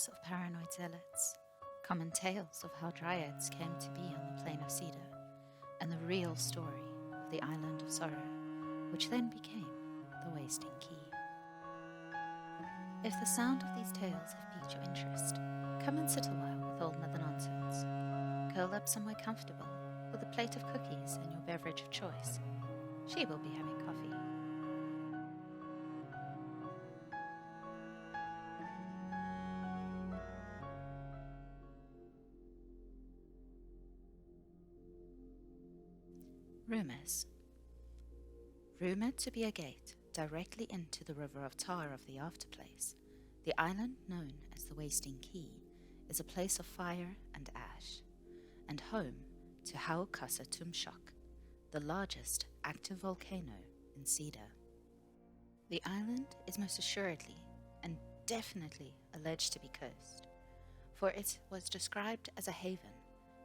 Stories of paranoid zealots, common tales of how dryads came to be on the plain of cedar, and the real story of the island of sorrow, which then became the Wasting Key. If the sound of these tales have piqued your interest, come and sit a while with Old Mother Nonsense. Curl up somewhere comfortable with a plate of cookies and your beverage of choice. She will be having coffee. Rumours. Rumoured to be a gate directly into the river of tar of the afterplace, the island known as the Wasting Key is a place of fire and ash, and home to Haukasa Tumshok, the largest active volcano in Cedar. The island is most assuredly and definitely alleged to be cursed, for it was described as a haven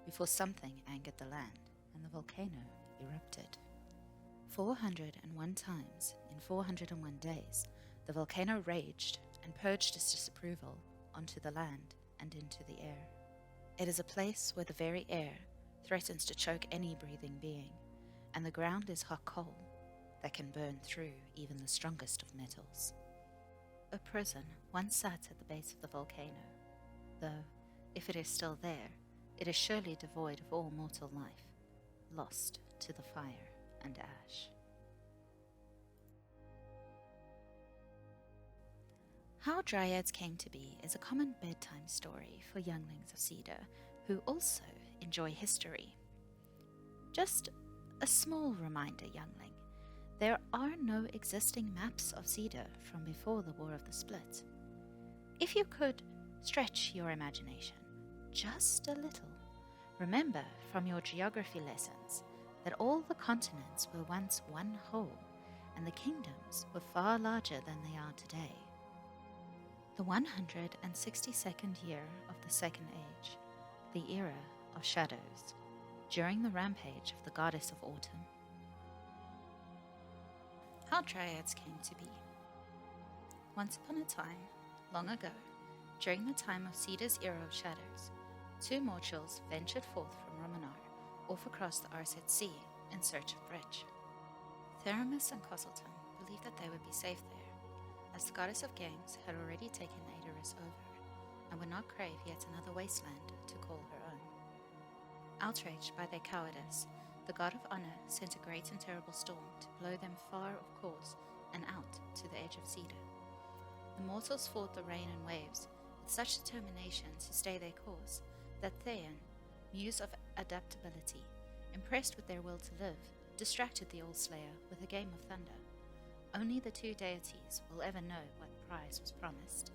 before something angered the land and the volcano erupted. 401 times in 401 days, the volcano raged and purged its disapproval onto the land and into the air. It is a place where the very air threatens to choke any breathing being, and the ground is hot coal that can burn through even the strongest of metals. A prison once sat at the base of the volcano, though, if it is still there, it is surely devoid of all mortal life, lost to the fire and ash. How dryads came to be is a common bedtime story for younglings of Cedar who also enjoy history. Just a small reminder, youngling, there are no existing maps of Cedar from before the War of the Split. If you could stretch your imagination just a little, remember from your geography lessons that all the continents were once one whole, and the kingdoms were far larger than they are today. The 162nd year of the Second Age, the era of shadows, during the rampage of the goddess of autumn. How dryads came to be. Once upon a time, long ago, during the time of Cedar's era of shadows, two mortals ventured forth from Romanar, off across the Arset Sea in search of Bridge. Theramis and Cosselton believed that they would be safe there, as the goddess of games had already taken Aedoris over, and would not crave yet another wasteland to call her own. Outraged by their cowardice, the god of honor sent a great and terrible storm to blow them far of course and out to the edge of Cedar. The mortals fought the rain and waves with such determination to stay their course that Theon, muse of adaptability, impressed with their will to live, distracted the All-Slayer with a game of thunder. Only the two deities will ever know what prize was promised.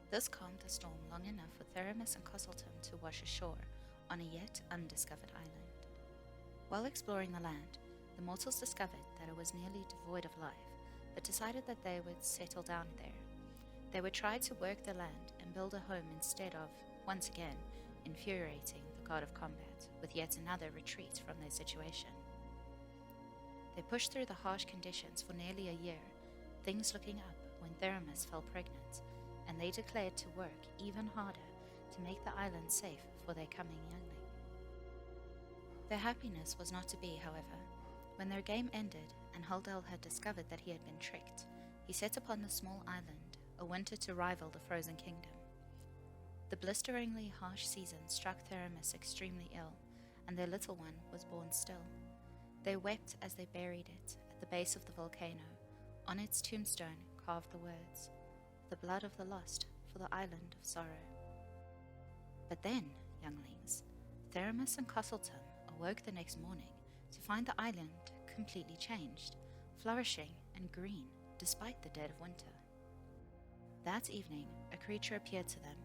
This calmed the storm long enough for Theramis and Cosselton to wash ashore on a yet undiscovered island. While exploring the land, the mortals discovered that it was nearly devoid of life, but decided that they would settle down there. They would try to work the land and build a home instead of, once again, infuriating the god of combat with yet another retreat from their situation. They pushed through the harsh conditions for nearly a year, things looking up when Theramis fell pregnant, and they declared to work even harder to make the island safe for their coming youngling. Their happiness was not to be, however. When their game ended and Huldel had discovered that he had been tricked, he set upon the small island a winter to rival the frozen kingdom. The blisteringly harsh season struck Theramis extremely ill, and their little one was born still. They wept as they buried it at the base of the volcano. On its tombstone carved the words, "The blood of the lost for the island of sorrow." But then, younglings, Theramis and Cosselton awoke the next morning to find the island completely changed, flourishing and green despite the dead of winter. That evening, a creature appeared to them,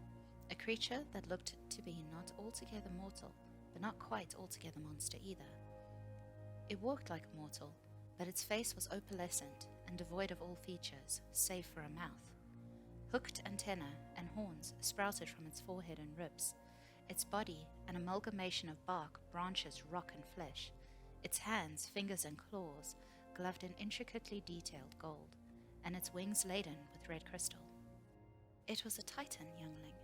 a creature that looked to be not altogether mortal, but not quite altogether monster either. It walked like a mortal, but its face was opalescent and devoid of all features, save for a mouth. Hooked antennae and horns sprouted from its forehead and ribs. Its body, an amalgamation of bark, branches, rock, and flesh. Its hands, fingers, and claws gloved in intricately detailed gold, and its wings laden with red crystal. It was a Titan youngling,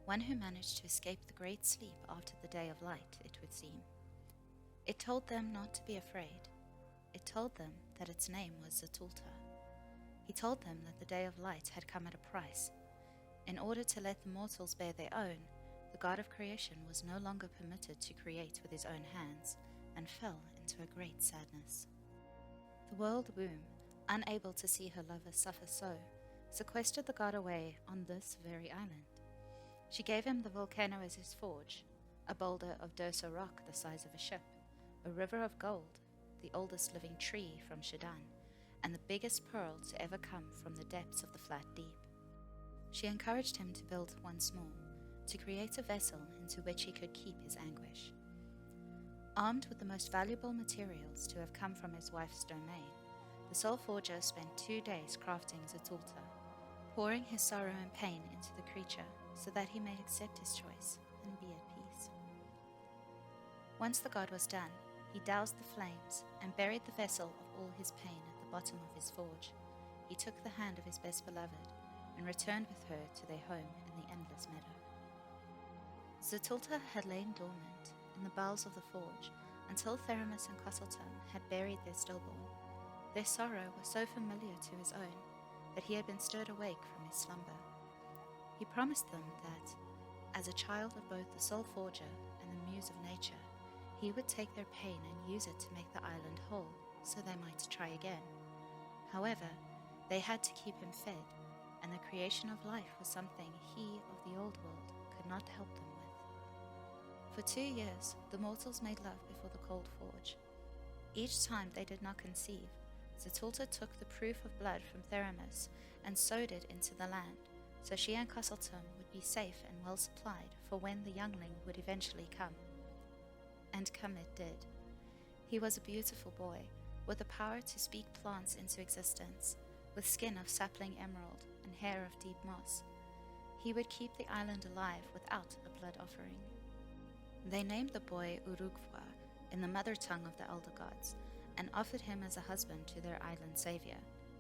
one who managed to escape the great sleep after the day of light, it would seem. It told them not to be afraid. It told them that its name was Zatulta. He told them that the day of light had come at a price. In order to let the mortals bear their own, the god of creation was no longer permitted to create with his own hands, and fell into a great sadness. The world womb, unable to see her lover suffer so, sequestered the god away on this very island. She gave him the volcano as his forge, a boulder of Dosa rock the size of a ship, a river of gold, the oldest living tree from Sudan, and the biggest pearl to ever come from the depths of the flat deep. She encouraged him to build once more, to create a vessel into which he could keep his anguish. Armed with the most valuable materials to have come from his wife's domain, the soul forger spent 2 days crafting Zatulta, pouring his sorrow and pain into the creature so that he may accept his choice and be at peace. Once the god was done, he doused the flames and buried the vessel of all his pain at the bottom of his forge. He took the hand of his best beloved and returned with her to their home in the endless meadow. Zatulta had lain dormant in the bowels of the forge until Theramis and Cosselton had buried their stillborn. Their sorrow was so familiar to his own that he had been stirred awake from his slumber. He promised them that, as a child of both the soul forger and the muse of nature, he would take their pain and use it to make the island whole, so they might try again. However, they had to keep him fed, and the creation of life was something he of the old world could not help them with. For 2 years, the mortals made love before the cold forge. Each time they did not conceive, Zatulta took the proof of blood from Theramis and sowed it into the land, so she and Cosselton would be safe and well supplied for when the youngling would eventually come. And come it did. He was a beautiful boy, with the power to speak plants into existence, with skin of sapling emerald and hair of deep moss. He would keep the island alive without a blood offering. They named the boy Urugwa in the mother tongue of the elder gods, and offered him as a husband to their island savior,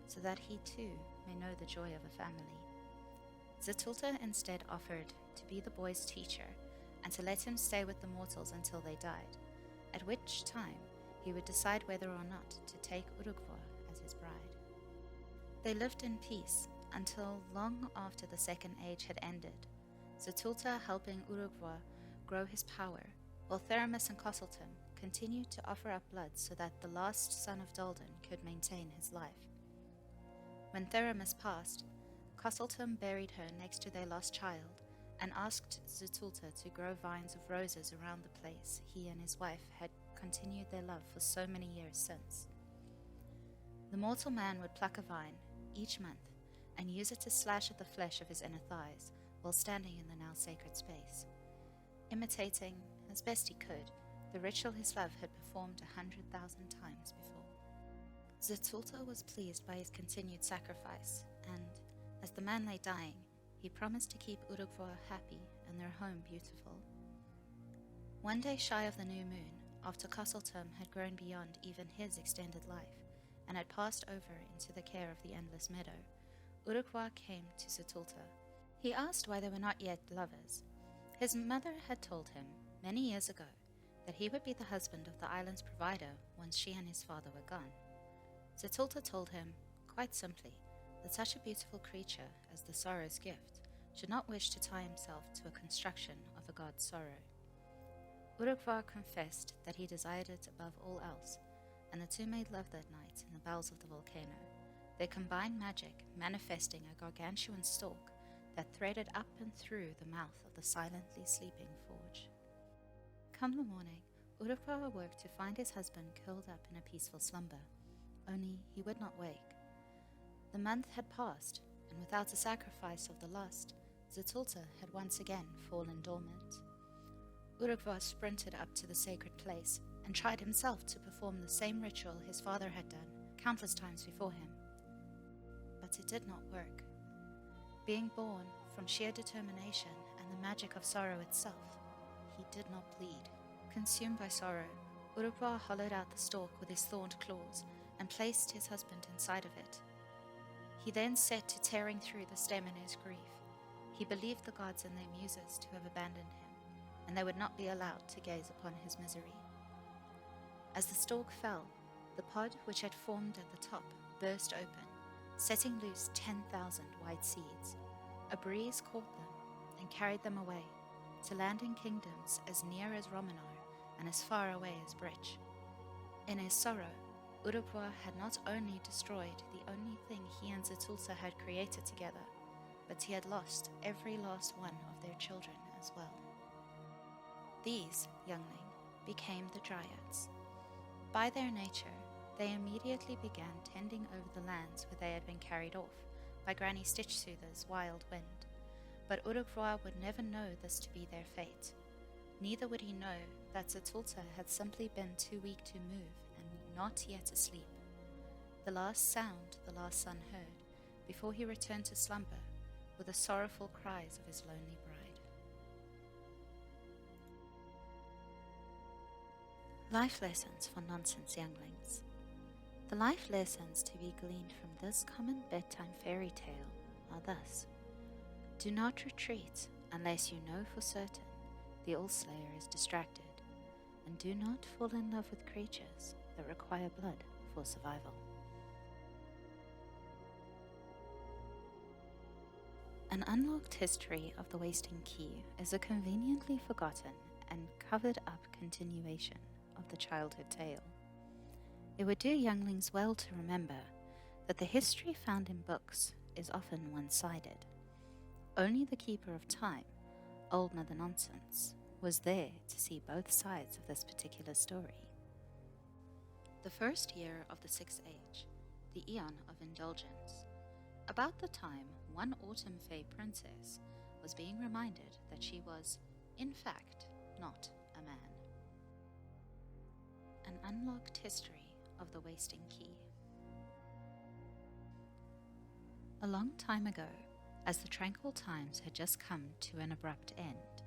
so that he too may know the joy of a family. Zatulta instead offered to be the boy's teacher, and to let him stay with the mortals until they died, at which time he would decide whether or not to take Urugwa as his bride. They lived in peace until long after the Second Age had ended, Zatulta helping Urugwa grow his power, while Theramis and Cosselton continued to offer up blood so that the last son of Dalden could maintain his life. When Theramis passed, Cosselton buried her next to their lost child and asked Zatulta to grow vines of roses around the place he and his wife had continued their love for so many years since. The mortal man would pluck a vine each month and use it to slash at the flesh of his inner thighs while standing in the now sacred space, imitating, as best he could, the ritual his love had performed 100,000 times before. Zatulta was pleased by his continued sacrifice, and, as the man lay dying, he promised to keep Urugwa happy and their home beautiful. One day shy of the new moon, after Cosselton had grown beyond even his extended life, and had passed over into the care of the endless meadow, Urugwa came to Zatulta. He asked why they were not yet lovers. His mother had told him, many years ago, that he would be the husband of the island's provider once she and his father were gone. Zatulta told him, quite simply, that such a beautiful creature as the sorrow's gift should not wish to tie himself to a construction of a god's sorrow. Urugwa confessed that he desired it above all else, and the two made love that night in the bowels of the volcano, their combined magic manifesting a gargantuan stalk that threaded up and through the mouth of the silently sleeping forge. Come the morning, Urugwa awoke to find his husband curled up in a peaceful slumber, only he would not wake. The month had passed, and without the sacrifice of the lust, Zatulta had once again fallen dormant. Urugwa sprinted up to the sacred place and tried himself to perform the same ritual his father had done countless times before him. But it did not work. Being born from sheer determination and the magic of sorrow itself, he did not bleed. Consumed by sorrow, Urugwa hollowed out the stalk with his thorned claws and placed his husband inside of it. He then set to tearing through the stem in his grief, He believed the gods and their muses to have abandoned him, and they would not be allowed to gaze upon his misery. As the stalk fell, the pod which had formed at the top burst open, setting loose 10,000 white seeds. A breeze caught them and carried them away, to land in kingdoms as near as Romanar and as far away as Brech. In his sorrow, Urukwa had not only destroyed the only thing he and Zetulta had created together, but he had lost every last one of their children as well. These, youngling, became the Dryads. By their nature, they immediately began tending over the lands where they had been carried off by Granny Stitchsoother's wild wind. But Urukwa would never know this to be their fate. Neither would he know that Zetulta had simply been too weak to move and not yet asleep. The last sound the last son heard, before he returned to slumber, were the sorrowful cries of his lonely bride. Life lessons for nonsense younglings. The life lessons to be gleaned from this common bedtime fairy tale are thus. Do not retreat unless you know for certain the Allslayer is distracted, and do not fall in love with creatures that require blood for survival. An unlocked history of the Wasting Key is a conveniently forgotten and covered up continuation of the childhood tale. It would do younglings well to remember that the history found in books is often one-sided. Only the Keeper of Time, Old Mother Nonsense, was there to see both sides of this particular story. The first year of the Sixth Age, the Aeon of Indulgence. About the time one autumn fae princess was being reminded that she was, in fact, not a man. An unlocked history of the Wasting Key. A long time ago, as the tranquil times had just come to an abrupt end,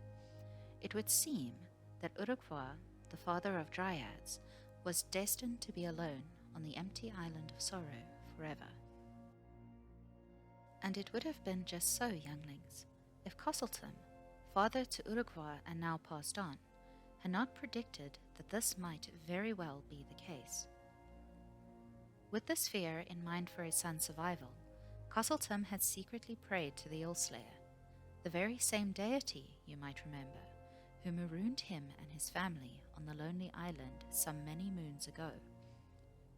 it would seem that Urukwa, the father of Dryads, was destined to be alone on the empty island of sorrow forever. And it would have been just so, younglings, if Cosseltum, father to Urukwa and now passed on, had not predicted that this might very well be the case. With this fear in mind for his son's survival, Cosseltum had secretly prayed to the Allslayer, the very same deity, you might remember, who marooned him and his family on the lonely island some many moons ago,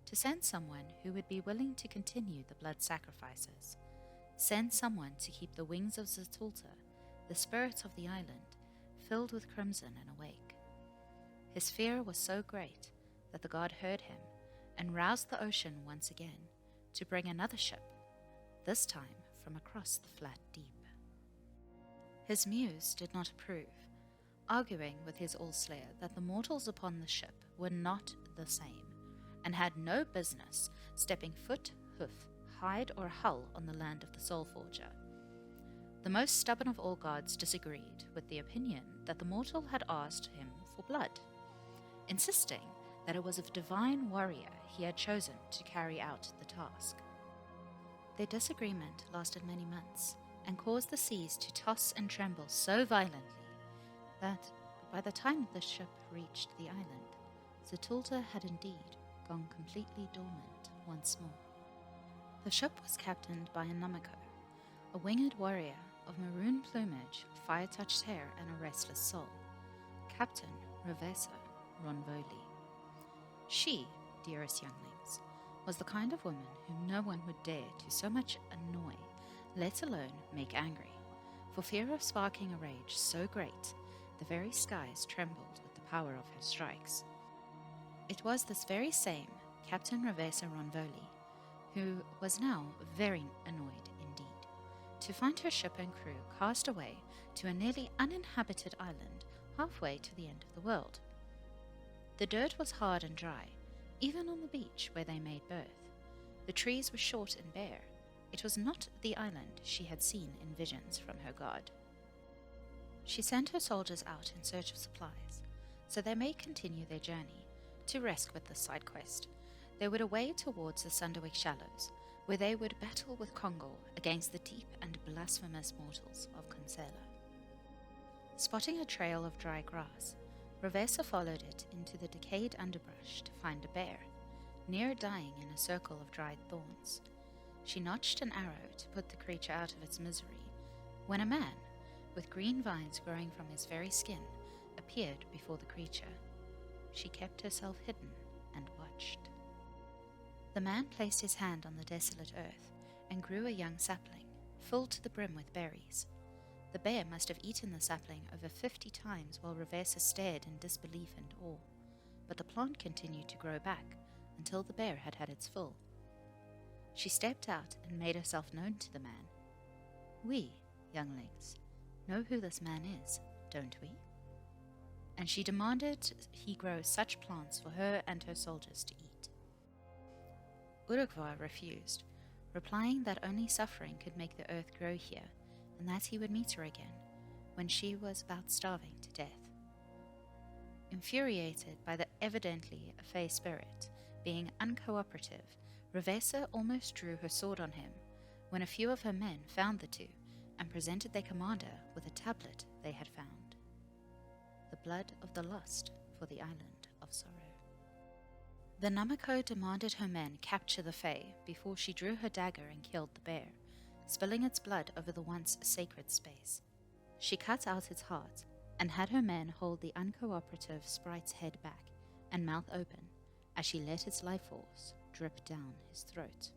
to send someone who would be willing to continue the blood sacrifices, send someone to keep the wings of Zetulta, the spirit of the island, filled with crimson and awake. His fear was so great that the god heard him and roused the ocean once again to bring another ship, this time from across the flat deep. His muse did not approve, arguing with his Allslayer that the mortals upon the ship were not the same, and had no business stepping foot, hoof, hide, or hull on the land of the Soulforger. The most stubborn of all gods disagreed with the opinion that the mortal had asked him for blood, insisting that it was a divine warrior he had chosen to carry out the task. Their disagreement lasted many months, and caused the seas to toss and tremble so violently that, by the time the ship reached the island, Zetulta had indeed gone completely dormant once more. The ship was captained by a Namako, a winged warrior of maroon plumage, fire-touched hair, and a restless soul, Captain Revesa Ronvoli. She, dearest younglings, was the kind of woman whom no one would dare to so much annoy, let alone make angry, for fear of sparking a rage so great the very skies trembled with the power of her strikes. It was this very same Captain Revesa Ronvoli who was now very annoyed indeed to find her ship and crew cast away to a nearly uninhabited island halfway to the end of the world. The dirt was hard and dry, even on the beach where they made berth. The trees were short and bare. It was not the island she had seen in visions from her god. She sent her soldiers out in search of supplies, so they may continue their journey. To rest with this side quest, they would away towards the Sunderwick Shallows, where they would battle with Kongor against the deep and blasphemous mortals of Consela. Spotting a trail of dry grass, Revesa followed it into the decayed underbrush to find a bear, near dying in a circle of dried thorns. She notched an arrow to put the creature out of its misery, when a man, with green vines growing from his very skin, appeared before the creature. She kept herself hidden and watched. The man placed his hand on the desolate earth and grew a young sapling, full to the brim with berries. The bear must have eaten the sapling over 50 times while Revesa stared in disbelief and awe, but the plant continued to grow back until the bear had had its fill. She stepped out and made herself known to the man. "We, younglings, know who this man is, don't we?" And she demanded he grow such plants for her and her soldiers to eat. Urukvar refused, replying that only suffering could make the earth grow here, and that he would meet her again, when she was about starving to death. Infuriated by the evidently a fey spirit being uncooperative, Revesa almost drew her sword on him, when a few of her men found the two and presented their commander with a tablet they had found. The blood of the lost for the island of sorrow. The Namako demanded her men capture the Fae before she drew her dagger and killed the bear, spilling its blood over the once sacred space. She cut out its heart and had her men hold the uncooperative sprite's head back and mouth open as she let its life force drip down his throat.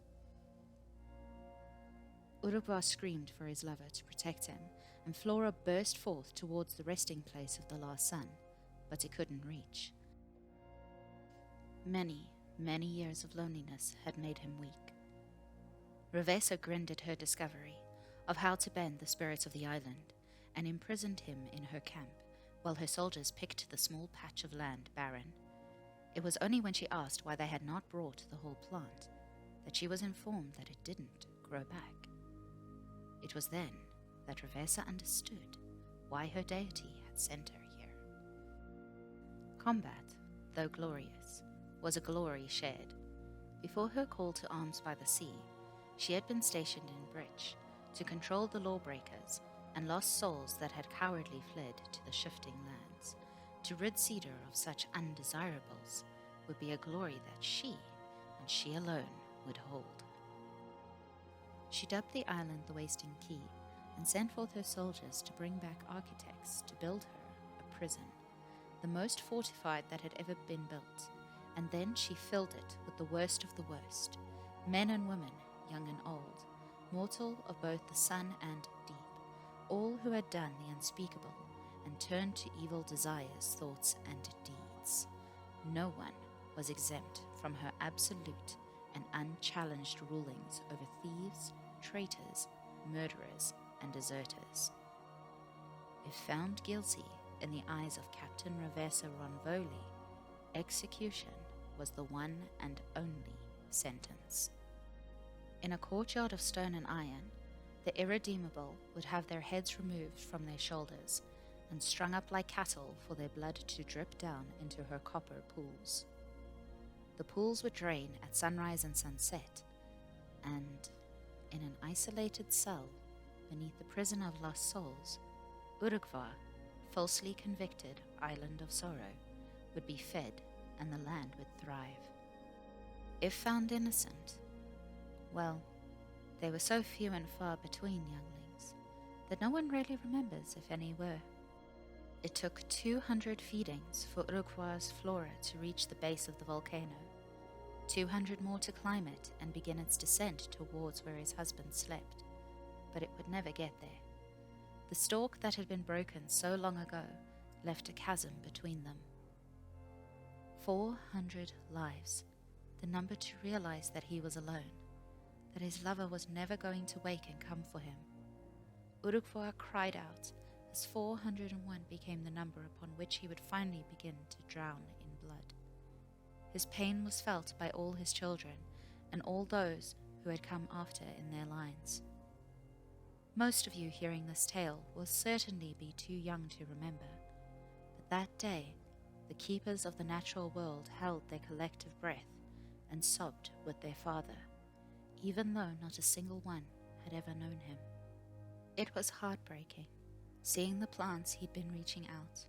Urukvar screamed for his lover to protect him, and Flora burst forth towards the resting place of the last sun, but it couldn't reach. Many, many years of loneliness had made him weak. Revesa grinned at her discovery of how to bend the spirits of the island, and imprisoned him in her camp, while her soldiers picked the small patch of land barren. It was only when she asked why they had not brought the whole plant that she was informed that it didn't grow back. It was then that Revesa understood why her deity had sent her here. Combat, though glorious, was a glory shared. Before her call to arms by the sea, she had been stationed in Bridge to control the lawbreakers and lost souls that had cowardly fled to the shifting lands. To rid Cedar of such undesirables would be a glory that she, and she alone, would hold. She dubbed the island the Wasting Key and sent forth her soldiers to bring back architects to build her a prison, the most fortified that had ever been built, and then she filled it with the worst of the worst, men and women, young and old, mortal of both the sun and deep, all who had done the unspeakable and turned to evil desires, thoughts, and deeds. No one was exempt from her absolute and unchallenged rulings over thieves, traitors, murderers, and deserters. If found guilty in the eyes of Captain Revesa Ronvoli, execution was the one and only sentence. In a courtyard of stone and iron, the irredeemable would have their heads removed from their shoulders and strung up like cattle for their blood to drip down into her copper pools. The pools would drain at sunrise and sunset, and in an isolated cell beneath the prison of lost souls, Urukvar, falsely convicted Island of Sorrow, would be fed and the land would thrive. If found innocent, well, they were so few and far between, younglings, that no one really remembers if any were. It took 200 feedings for Urukvar's flora to reach the base of the volcano, 200 more to climb it and begin its descent towards where his husband slept, but it would never get there. The stalk that had been broken so long ago left a chasm between them. 400 lives, the number to realize that he was alone, that his lover was never going to wake and come for him. Urukvar cried out as 401 became the number upon which he would finally begin to drown in blood. His pain was felt by all his children and all those who had come after in their lines. Most of you hearing this tale will certainly be too young to remember, but that day the keepers of the natural world held their collective breath and sobbed with their father, even though not a single one had ever known him. It was heartbreaking, seeing the plants he'd been reaching out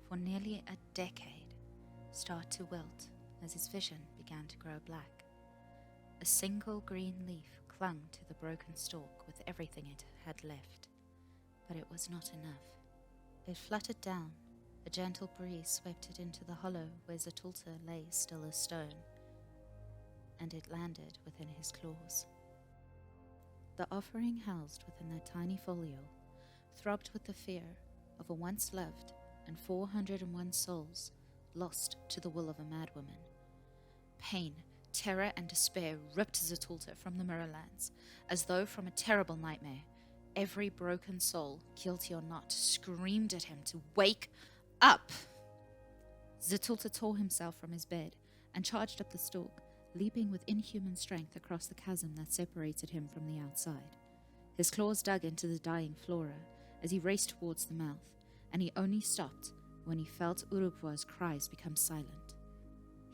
for nearly a decade start to wilt as his vision began to grow black. A single green leaf clung to the broken stalk with everything it had left, but it was not enough. It fluttered down. A gentle breeze swept it into the hollow where Zatulta lay still as stone, and it landed within his claws. The offering housed within that tiny folio throbbed with the fear of a once loved and 401 souls lost to the will of a madwoman. Pain, terror, and despair ripped Zatulta from the Mirrorlands, as though from a terrible nightmare. Every broken soul, guilty or not, screamed at him to wake up. Zatulta tore himself from his bed and charged up the stalk, leaping with inhuman strength across the chasm that separated him from the outside. His claws dug into the dying Flora as he raced towards the mouth, and he only stopped when he felt Urupwa's cries become silent.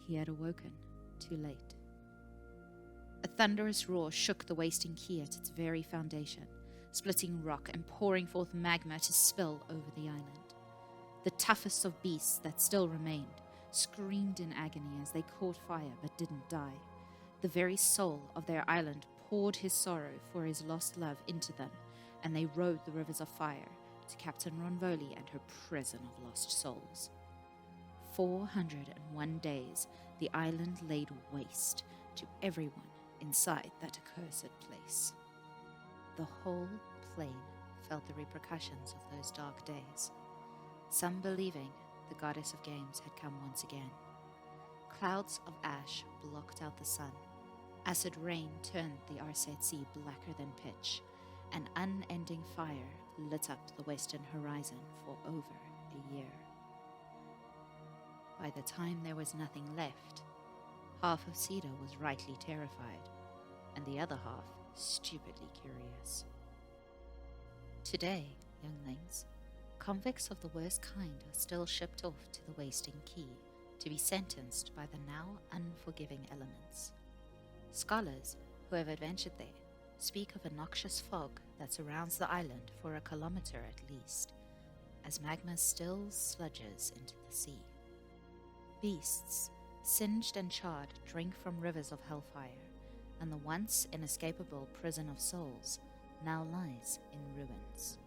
He had awoken too late. A thunderous roar shook the wasting key at its very foundation, splitting rock and pouring forth magma to spill over the island. The toughest of beasts that still remained screamed in agony as they caught fire but didn't die. The very soul of their island poured his sorrow for his lost love into them, and they rode the rivers of fire to Captain Ronvoli and her prison of lost souls. 401 days the island laid waste to everyone inside that accursed place. The whole plain felt the repercussions of those dark days, some believing the goddess of games had come once again. Clouds of ash blocked out the sun. Acid rain turned the Arset Sea blacker than pitch. An unending fire lit up the western horizon for over a year. By the time there was nothing left, half of Cedar was rightly terrified, and the other half stupidly curious. Today, younglings, convicts of the worst kind are still shipped off to the wasting key to be sentenced by the now unforgiving elements. Scholars who have adventured there speak of a noxious fog that surrounds the island for a kilometer at least, as magma still sludges into the sea. Beasts, singed and charred, drink from rivers of hellfire, and the once inescapable prison of souls now lies in ruins.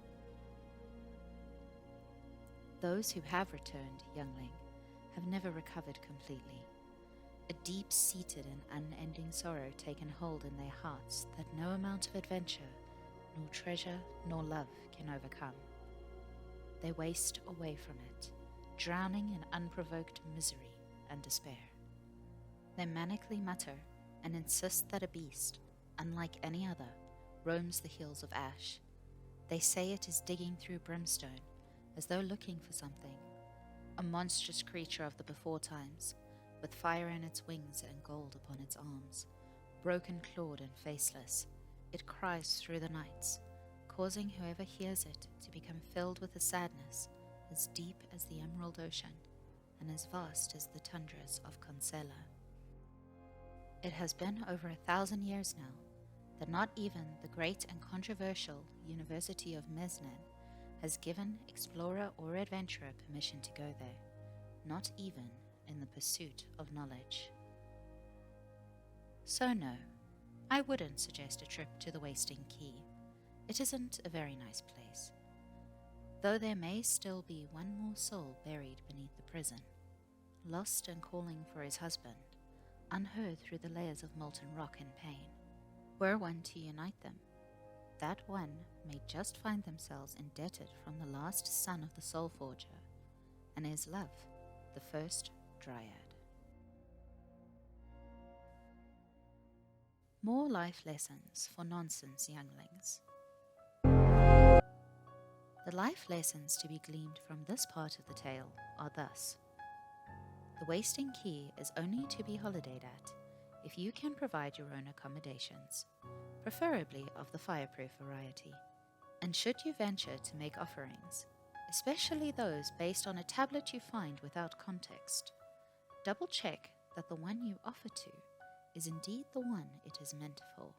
Those who have returned, youngling, have never recovered completely. A deep-seated and unending sorrow taken hold in their hearts that no amount of adventure, nor treasure, nor love can overcome. They waste away from it, drowning in unprovoked misery and despair. They manically mutter and insist that a beast, unlike any other, roams the hills of ash. They say it is digging through brimstone, as though looking for something, a monstrous creature of the before times, with fire in its wings and gold upon its arms. Broken-clawed and faceless, it cries through the nights, causing whoever hears it to become filled with a sadness as deep as the emerald ocean and as vast as the tundras of Consela. It has been over 1,000 years now that not even the great and controversial University of Mesnen has given explorer or adventurer permission to go there, not even in the pursuit of knowledge. So no, I wouldn't suggest a trip to the Wasting Key. It isn't a very nice place, though there may still be one more soul buried beneath the prison, lost and calling for his husband, unheard through the layers of molten rock and pain. Were one to unite them, that one may just find themselves indebted from the last son of the Soul Forger, and his love, the first Dryad. More life lessons for nonsense younglings. The life lessons to be gleaned from this part of the tale are thus. The Wasting Key is only to be holidayed at if you can provide your own accommodations, preferably of the fireproof variety. And should you venture to make offerings, especially those based on a tablet you find without context, double check that the one you offer to is indeed the one it is meant for.